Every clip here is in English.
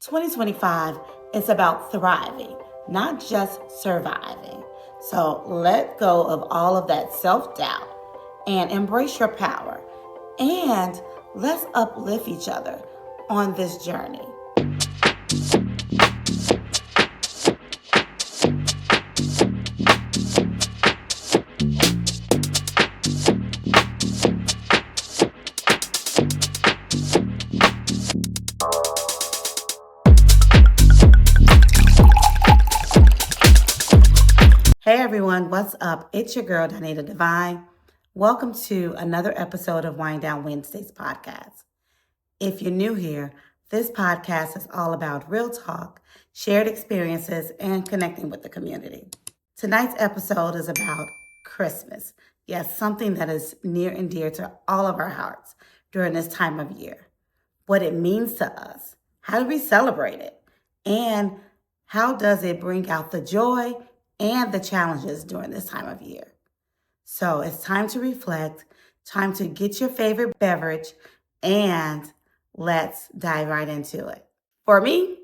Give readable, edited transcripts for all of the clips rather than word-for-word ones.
2025 is about thriving, not just surviving. So let go of all of that self-doubt and embrace your power. And let's uplift each other on this journey. Hey everyone, what's up? It's your girl, Donita Divine. Welcome to another episode of Wind Down Wednesdays podcast. If you're new here, this podcast is all about real talk, shared experiences, and connecting with the community. Tonight's episode is about Christmas. Yes, something that is near and dear to all of our hearts during this time of year. What it means to us, how do we celebrate it, and how does it bring out the joy and the challenges during this time of year. So it's time to reflect, time to get your favorite beverage, and let's dive right into it. For me,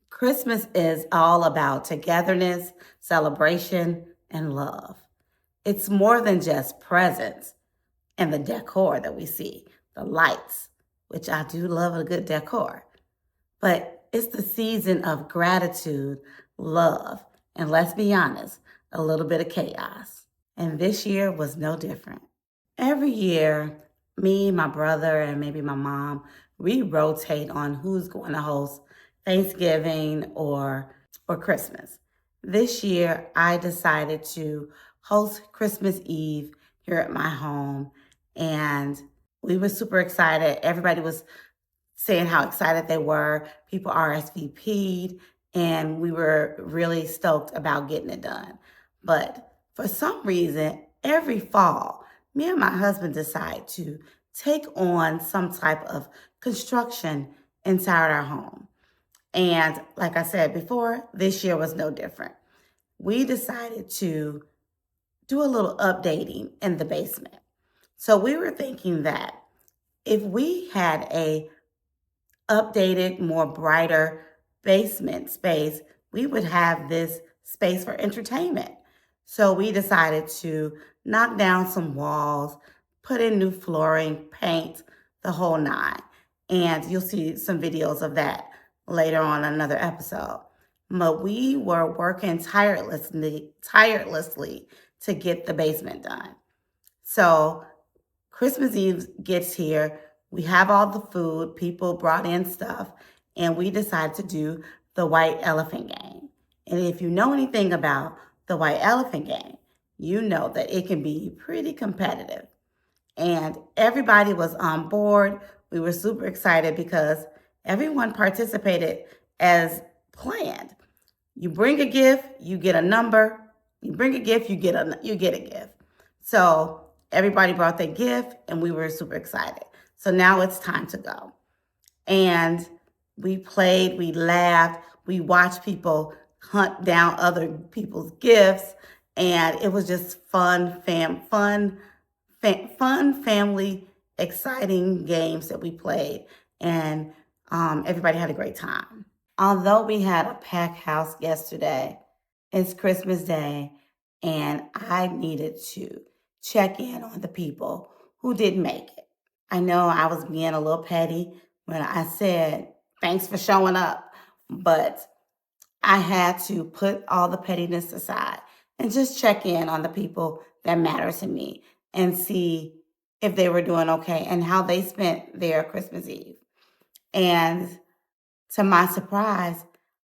Christmas is all about togetherness, celebration, and love. It's more than just presents and the decor that we see, the lights, which I do love a good decor. But it's the season of gratitude, love, and let's be honest, a little bit of chaos. And this year was no different. Every year, me, my brother, and maybe my mom, we rotate on who's going to host Thanksgiving or Christmas. This year, I decided to host Christmas Eve here at my home, and we were super excited. Everybody was saying how excited they were. People RSVP'd, and we were really stoked about getting it done. But for some reason, every fall, me and my husband decide to take on some type of construction inside our home. And like I said before, this year was no different. We decided to do a little updating in the basement. So we were thinking that if we had a updated, more brighter basement space, we would have this space for entertainment. So we decided to knock down some walls, put in new flooring, paint, the whole nine. And you'll see some videos of that later on in another episode. But we were working tirelessly to get the basement done. So Christmas Eve gets here. We have all the food. People brought in stuff, and we decided to do the white elephant game. And if you know anything about the white elephant game, you know that it can be pretty competitive. And everybody was on board. We were super excited because everyone participated as planned. You bring a gift, you get a number. You bring a gift, you get a gift. So everybody brought their gift, and we were super excited. So now it's time to go. And we played, we laughed, we watched people hunt down other people's gifts, and it was just fun, family, exciting games that we played, and everybody had a great time. Although we had a packed house yesterday, it's Christmas Day, and I needed to check in on the people who didn't make it. I know I was being a little petty when I said, thanks for showing up, but I had to put all the pettiness aside and just check in on the people that matter to me and see if they were doing okay and how they spent their Christmas Eve. And to my surprise,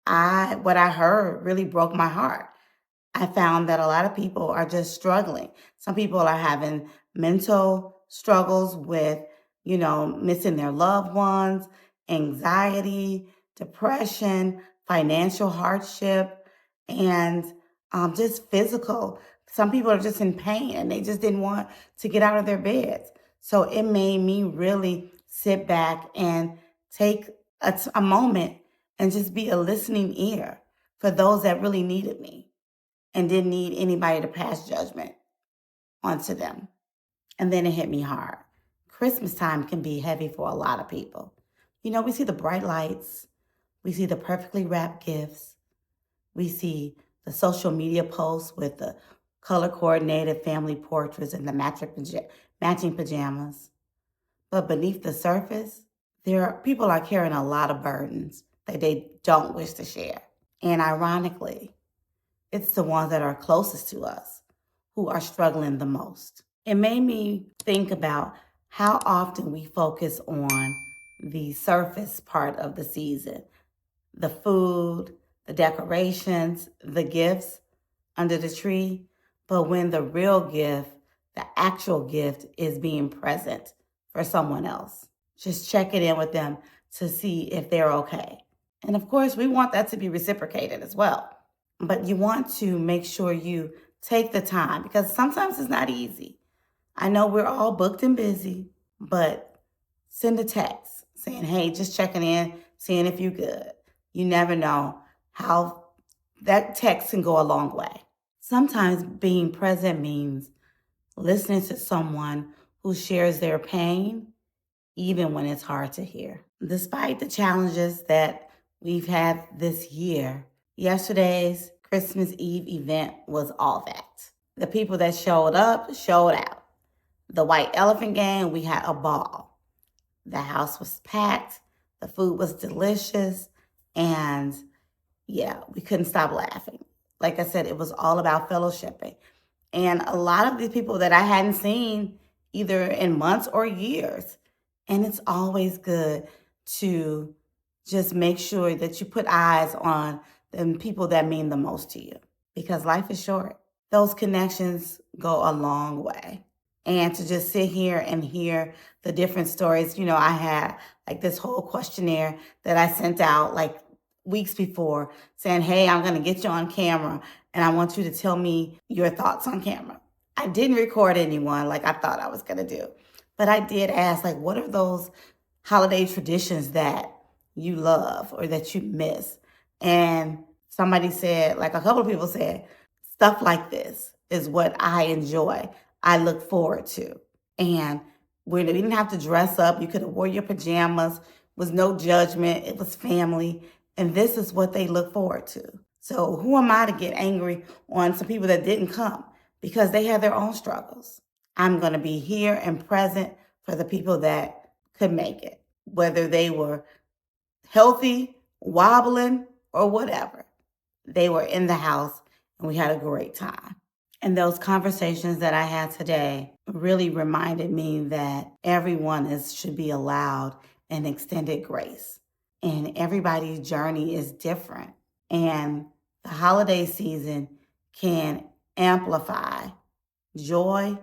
what I heard really broke my heart. I found that a lot of people are just struggling. Some people are having mental struggles with, missing their loved ones, anxiety, depression, financial hardship, and just physical. Some people are just in pain and they just didn't want to get out of their beds. So it made me really sit back and take a moment and just be a listening ear for those that really needed me and didn't need anybody to pass judgment onto them. And then it hit me hard. Christmas time can be heavy for a lot of people. We see the bright lights, We see the perfectly wrapped gifts. We see the social media posts with the color coordinated family portraits and the matching pajamas. But beneath the surface, people are carrying a lot of burdens that they don't wish to share. And ironically, it's the ones that are closest to us who are struggling the most. It made me think about how often we focus on the surface part of the season, the food, the decorations, the gifts under the tree. But when the real gift, the actual gift, is being present for someone else, just checking in with them to see if they're okay. And of course, we want that to be reciprocated as well. But you want to make sure you take the time, because sometimes it's not easy. I know we're all booked and busy, but send a text saying, hey, just checking in, seeing if you're good. You never know how that text can go a long way. Sometimes being present means listening to someone who shares their pain, even when it's hard to hear. Despite the challenges that we've had this year, yesterday's Christmas Eve event was all that. The people that showed up showed out. The white elephant game, we had a ball. The house was packed, the food was delicious, and yeah, we couldn't stop laughing. Like I said, it was all about fellowshipping. And a lot of these people that I hadn't seen either in months or years. And it's always good to just make sure that you put eyes on the people that mean the most to you, because life is short. Those connections go a long way. And to just sit here and hear the different stories, I had like this whole questionnaire that I sent out like weeks before saying, hey, I'm going to get you on camera and I want you to tell me your thoughts on camera. I didn't record anyone like I thought I was going to do, but I did ask, like, what are those holiday traditions that you love or that you miss? And somebody said, like a couple of people said, stuff like this is what I enjoy. I look forward to. And we didn't have to dress up. You could have wore your pajamas. Was no judgment. It was family. And this is what they look forward to. So who am I to get angry on some people that didn't come because they had their own struggles? I'm going to be here and present for the people that could make it, whether they were healthy, wobbling, or whatever. They were in the house and we had a great time. And those conversations that I had today really reminded me that everyone should be allowed an extended grace. And everybody's journey is different. And the holiday season can amplify joy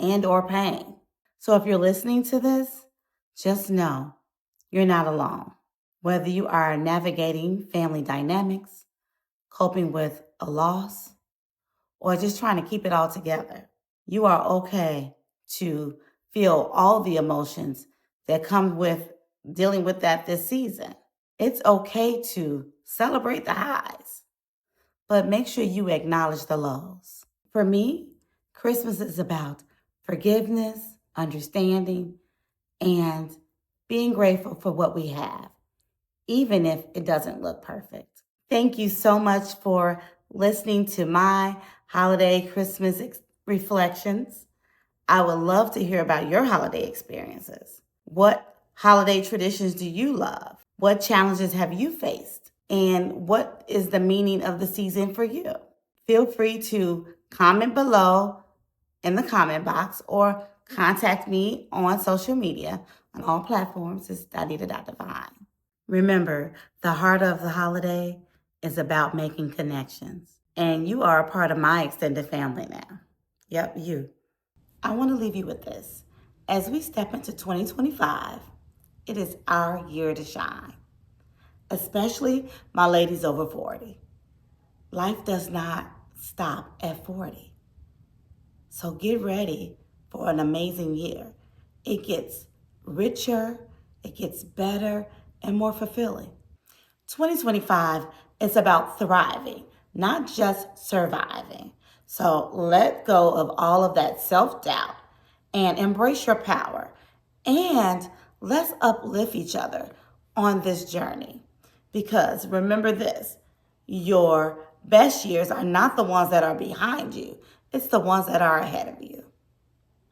and or pain. So if you're listening to this, just know you're not alone. Whether you are navigating family dynamics, coping with a loss, or just trying to keep it all together, you are okay to feel all the emotions that come with dealing with that this season. It's okay to celebrate the highs, but make sure you acknowledge the lows. For me, Christmas is about forgiveness, understanding, and being grateful for what we have, even if it doesn't look perfect. Thank you so much for listening to my holiday Christmas reflections. I would love to hear about your holiday experiences. What holiday traditions do you love? What challenges have you faced? And what is the meaning of the season for you? Feel free to comment below in the comment box or contact me on social media on all platforms. It's Danita.Divine. Remember, the heart of the holiday is about making connections. And you are a part of my extended family now. Yep, you. I want to leave you with this. As we step into 2025, it is our year to shine, especially my ladies over 40. Life does not stop at 40. So get ready for an amazing year. It gets richer, it gets better, and more fulfilling. 2025 is about thriving, not just surviving. So let go of all of that self-doubt and embrace your power. And let's uplift each other on this journey. Because remember this, your best years are not the ones that are behind you. It's the ones that are ahead of you.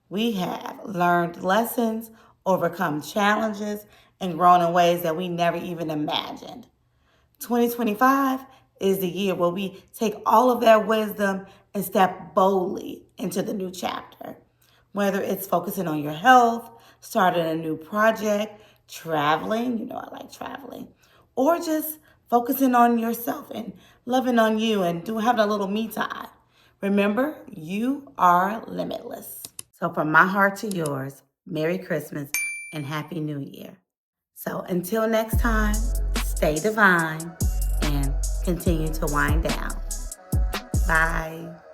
We have learned lessons, overcome challenges, and grown in ways that we never even imagined. 2025 is the year where we take all of that wisdom and step boldly into the new chapter. Whether it's focusing on your health, starting a new project, traveling, I like traveling, or just focusing on yourself and loving on you and having a little me time. Remember, you are limitless. So from my heart to yours, Merry Christmas and Happy New Year. So until next time, stay divine and continue to wind down. Bye.